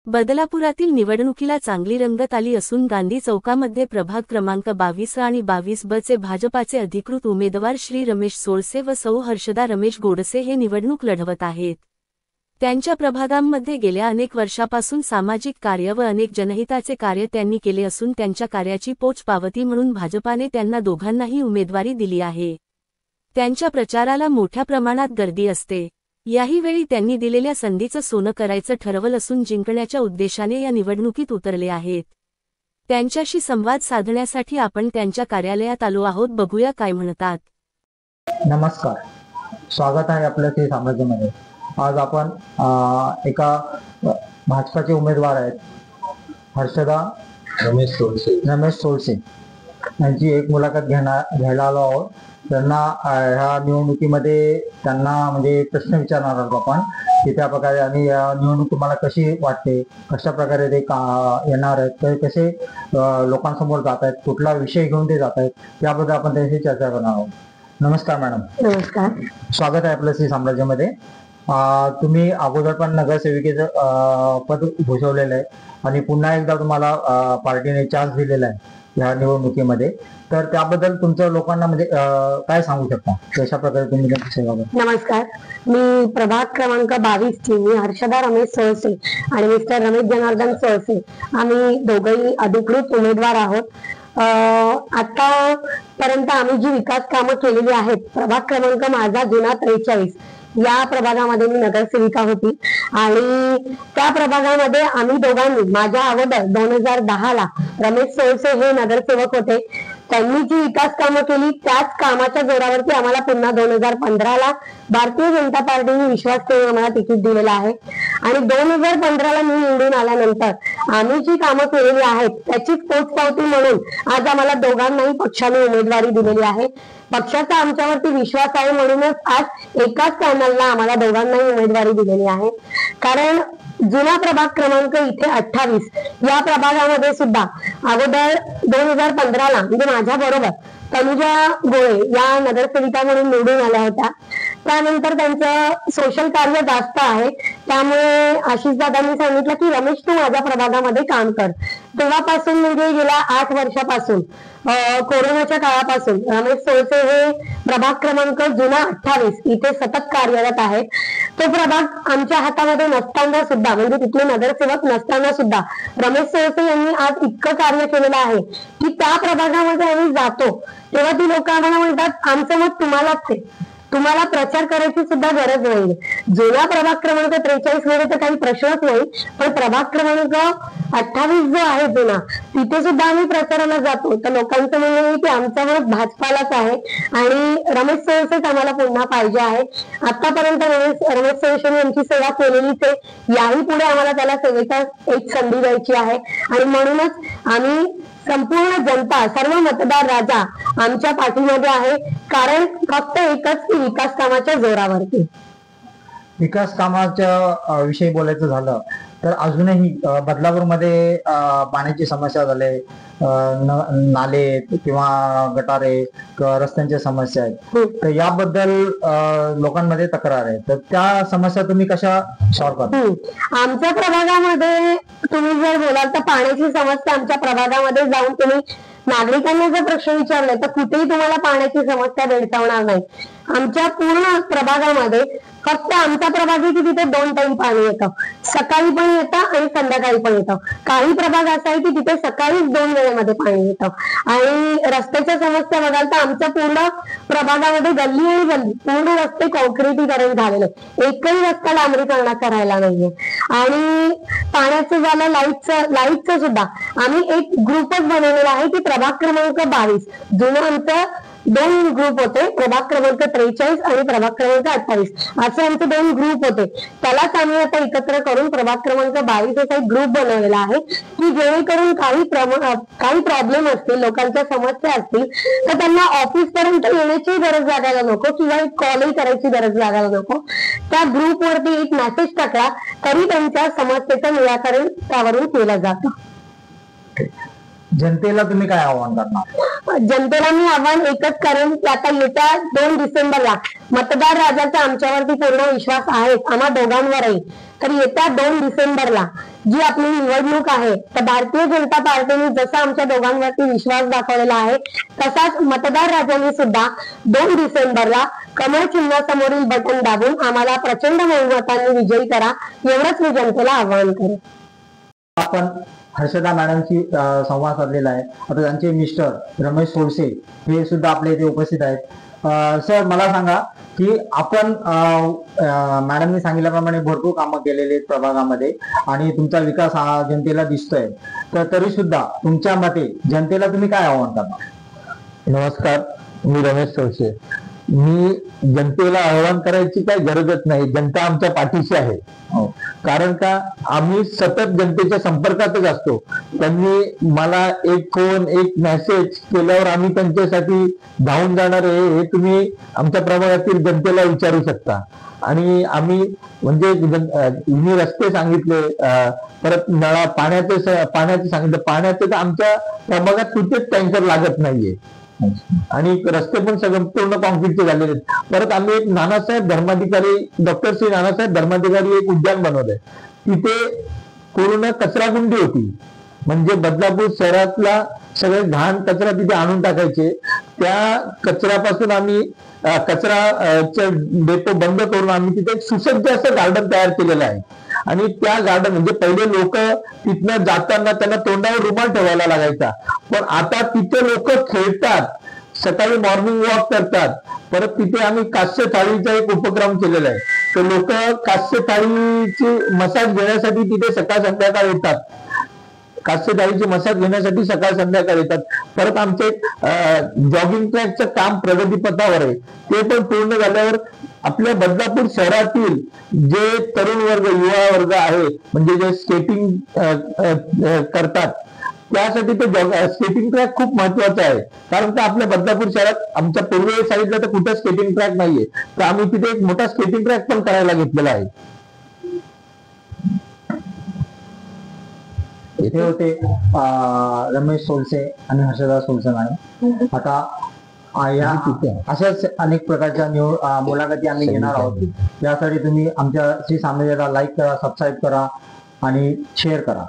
बदलापुरातील निवडणुकीला चांगली रंगत आली असून गांधी चौकामध्ये प्रभाग क्रमांक 22 आणि 22 ब चे भाजपाचे अधिकृत उमेदवार श्री रमेश सोळसे व सौ हर्षदा रमेश गोडसे हे निवडणूक लढवत आहेत। त्यांच्या प्रभागांमध्ये गेल्या अनेक वर्षापासून सामाजिक कार्य व अनेक जनहिताचे कार्य त्यांनी केले असून त्यांच्या कार्याची पोचपावती म्हणून भाजपाने त्यांना दोघांनाही उमेदवारी दिली आहे। त्यांच्या प्रचाराला मोठ्या प्रमाणात गर्दी असते। याही वेळी त्यांनी दिलेल्या संधीचं सोनं करायचं ठरवलं असून जिंकण्याच्या उद्देशाने या निवडणुकीत उतरले आहेत। त्यांच्याशी संवाद साधण्यासाठी आपण त्यांच्या कार्यालयात आलो आहोत, बघूया काय म्हणतात। नमस्कार, स्वागत आहे आपल्या ते साम्राज्यामध्ये। आज आपण एका भाजपाचे उमेदवार आहेत हर्षदा रमेश सोळसे यांची एक मुलाखत घ्यायला आलो आहोत। त्यांना ह्या निवडणुकीमध्ये त्यांना म्हणजे प्रश्न विचारणार आहोत आपण की त्या प्रकारे आणि या निवडणूक तुम्हाला कशी वाटते, कशा प्रकारे ते येणार आहेत, ते कसे लोकांसमोर जात आहेत, कुठला विषय घेऊन ते जात आहेत याबद्दल आपण त्यांची चर्चा करणार आहोत। नमस्कार मॅडम। नमस्कार, स्वागत आहे आपल्या श्री साम्राज्यामध्ये। तुम्ही अगोदर पण नगरसेविकेचं पद भूषवलेलं आहे आणि पुन्हा एकदा तुम्हाला पार्टीने चान्स दिलेला आहे या निवडणुकीमध्ये, तर त्याबद्दल तुमच्या लोकांना म्हणजे काय सांगू शकता, कशा प्रकारे तुम्ही त्यांची सेवा करता? नमस्कार, मी प्रभाग क्रमांक 22 ची मी हर्षदा रमेश सोळसे आणि मिस्टर रमेश जनार्दन सोळसे आम्ही दोघेही अधिकृत उमेदवार आहोत। आतापर्यंत आम्ही जी विकास कामं केलेली आहेत, प्रभाग क्रमांक माझा जुना 43 या प्रभागामध्ये मी नगरसेविका होती आणि त्या प्रभागामध्ये आम्ही दोघांनी माझ्या अगोदर 2010 ला रमेश सोळसे हे नगरसेवक होते। त्यांनी जी विकास कामं केली त्याच कामाच्या जोरावरती आम्हाला पुन्हा 2015 ला भारतीय जनता पार्टीने विश्वास ठेवून आम्हाला तिकीट दिलेलं आहे आणि 2015 ला मी निवडून आल्यानंतर आम्ही जी कामं केलेली आहेत त्याचीच पोचपावती म्हणून आज आम्हाला दोघांनाही पक्षाने उमेदवारी दिलेली आहे। पक्षाचा आमच्यावरती विश्वास आहे म्हणूनच आज एकाच पॅनलला आम्हाला दोघांनाही उमेदवारी दिलेली आहे। कारण जुना प्रभाग क्रमांक इथे 28 या प्रभागामध्ये सुद्धा अगोदर 2015 ला म्हणजे माझ्या बरोबर तनुजा गोळे या नगरसेविका म्हणून निवडून आल्या होत्या। त्यानंतर त्यांचं सोशल कार्य जास्त आहे, त्यामुळे आशिष दादांनी सांगितलं की रमेश तू माझ्या प्रभागामध्ये काम कर। तेव्हापासून म्हणजे गेल्या 8 वर्षापासून कोरोनाच्या काळापासून रमेश सोळसे हे प्रभाग क्रमांक जुना 28 इथे सतत कार्यरत आहेत। तो प्रभाग आमच्या हातामध्ये नसताना सुद्धा म्हणजे तिथले नगरसेवक नसताना सुद्धा रमेश सोळसे यांनी आज इतकं कार्य केलेलं आहे की त्या प्रभागामध्ये आम्ही जातो तेव्हा ती लोक आम्हाला म्हणतात आमचं मत तुम्हालाच आहे, तुम्हाला प्रचार करायची सुद्धा गरज नाही। जुना प्रभाग क्रमांक 43 मध्ये तर काही प्रश्नच नाही, पण प्रभाग क्रमांक 28 जो आहे जुना तिथे सुद्धा आम्ही प्रचाराला जातो तर लोकांचं म्हणणं आहे की आमचा मत भाजपालाच आहे आणि रमेश सोळसेच आम्हाला पुन्हा पाहिजे आहे। आतापर्यंत रमेश सोळसे यांची सेवा केलेलीच आहे, याही पुढे आम्हाला त्याला सेवेचा एक संधी द्यायची आहे आणि म्हणूनच आम्ही संपूर्ण जनता सर्व मतदार राजा आमच्या पाठीमध्ये आहे। कारण फक्त एकच की विकास कामाच्या जोरावरती। विकास कामाच्या विषयी बोलायचं झालं तर अजूनही बदलापूरमध्ये पाण्याची समस्या झाली, नाले किंवा गटारे किंवा रस्त्यांच्या समस्या आहेत, तर याबद्दल लोकांमध्ये तक्रार आहे, तर त्या समस्या तुम्ही कशा सॉल्व्ह करता? आमच्या प्रभागामध्ये तुम्ही जर बोलाल तर पाण्याची समस्या आमच्या प्रभागामध्ये जाऊन तुम्ही नागरिकांना जर प्रश्न विचारले तर कुठेही तुम्हाला पाण्याची समस्या भेडसावणार नाही। आमच्या पूर्ण प्रभागामध्ये फक्त आमचा प्रभाग आहे की तिथे 2 टाइम पाणी येतं, सकाळी पण येतं आणि संध्याकाळी पण येतं। काही प्रभाग असा आहे की तिथे सकाळीच 2 वेळेमध्ये पाणी येतं आणि रस्त्याच्या समस्या बघाल तर आमच्या पूर्ण प्रभागामध्ये गल्ली आणि गल्ली पूर्ण रस्ते कॉन्क्रिटीकरण झालेले, एकही रस्ता डांबरीकरण करायला नाहीये। आणि पाण्याचं झालं, लाईटचं सुद्धा आम्ही एक ग्रुपच बनवलेला आहे की प्रभाग क्रमांक 22 जुनं आमचं 2 ग्रुप होते, प्रभाग क्रमांक 43 आणि प्रभाग क्रमांक 28 असे आमचे 2 ग्रुप होते। त्यालाच आम्ही आता एकत्र करून प्रभाग क्रमांक 22 असा एक ग्रुप बनवलेला आहे की जेणेकरून काही प्रॉब्लेम असतील, लोकांच्या समस्या असतील तर त्यांना ऑफिस पर्यंत येण्याची गरज लागायला नको किंवा एक कॉलही करायची गरज लागायला नको। त्या ग्रुपवरती एक मेसेज टाकला तरी त्यांच्या समस्येचं निराकरण त्यावरून केलं जातं। जनतेला तुम्ही काय आव्हान करणार? जनतेला मी आव्हान एकच करेन की आता येत्या 2 डिसेंबरला मतदार राजाचा आमच्यावरती पूर्ण विश्वास आहे, आम्हा दोघांवरही। तर येत्या 2 डिसेंबरला जी आपली निवडणूक आहे तर भारतीय जनता पार्टीने जसा आमच्या दोघांवरती विश्वास दाखवलेला आहे तसाच मतदार राजांनी सुद्धा 2 डिसेंबरला कमळ चिन्हासमोरील बटन दाबून आम्हाला प्रचंड बहुमतांनी विजयी करा एवढंच मी जनतेला आवाहन करेन. आपण हर्षदा मॅडमशी संवाद साधलेला आहे. आता त्यांचे मिस्टर रमेश सोळसे हे सुद्धा आपल्या इथे उपस्थित आहेत. सर, मला सांगा की आपण मॅडमनी सांगितल्याप्रमाणे भरपूर कामं केलेली आहेत प्रभागामध्ये आणि तुमचा विकास हा जनतेला दिसतोय, तर तरी सुद्धा तुमच्या मते जनतेला तुम्ही काय आव्हान करणार? नमस्कार, मी रमेश सोळसे. मी जनतेला आवाहन करायची काही गरजच नाही. जनता आमच्या पाठीशी आहे. कारण का आम्ही सतत जनतेच्या संपर्कातच असतो. त्यांनी मला एक फोन, एक मेसेज केल्यावर आम्ही त्यांच्यासाठी धावून जाणार आहे हे तुम्ही आमच्या प्रभागातील जनतेला विचारू शकता. आणि आम्ही म्हणजे मी रस्ते सांगितले, परत नळा पाण्याचे सांगितलं. पाण्याचे तर आमच्या प्रभागात कुठेच टँकर लागत नाहीये आणि रस्ते पण सगळे पूर्ण कॉन्क्रीटचे झालेले आहेत. परत आम्ही एक नानासाहेब धर्माधिकारी, डॉक्टर श्री नानासाहेब धर्माधिकारी एक उद्यान बनवलंय. तिथे पूर्ण कचराकुंडी होती. म्हणजे बदलापूर शहरातला सगळे घाण कचरा तिथे आणून टाकायचे. त्या कचऱ्यापासून आम्ही कचराचे डेपो बंद करून आम्ही तिथे एक सुसज्ज असं गार्डन तयार केलेलं आहे. आणि त्या गार्डन म्हणजे पहिले लोक तिथनं जाताना त्यांना तोंडावर रुमाल ठेवायला लागायचा, पण आता तिथे लोक खेळतात, सकाळी मॉर्निंग वॉक करतात. परत तिथे आम्ही कास्य थाळीचा एक उपक्रम केलेला आहे. तर लोक कास्य थाळीची मसाज घेण्यासाठी तिथे सकाळ संध्याकाळ येतात. कास्य थाळीची मसाज घेण्यासाठी सकाळ संध्याकाळ येतात. परत आमचे जॉगिंग ट्रॅकचं काम प्रगतीपथावर आहे. ते पण पूर्ण झाल्यावर आपल्या बदलापूर शहरातील जे तरुण वर्ग, युवा वर्ग आहे, म्हणजे जे स्केटिंग करतात, त्यासाठी ते स्केटिंग ट्रॅक खूप महत्वाचा आहे. कारण का आपल्या बदलापूर शहरात आमच्या पूर्व साईडला तर कुठं स्केटिंग ट्रॅक नाहीये. तर आम्ही तिथे एक मोठा स्केटिंग ट्रॅक पण करायला घेतलेला आहे. इथे होते रमेश सोळसे आणि हर्षदा सोळसे मॅडम. आता या अशाच अनेक प्रकारच्या मुलाखती आम्ही घेणार आहोत. यासाठी तुम्ही आमच्या श्री सामनेला लाईक करा, सबस्क्राईब करा आणि शेअर करा.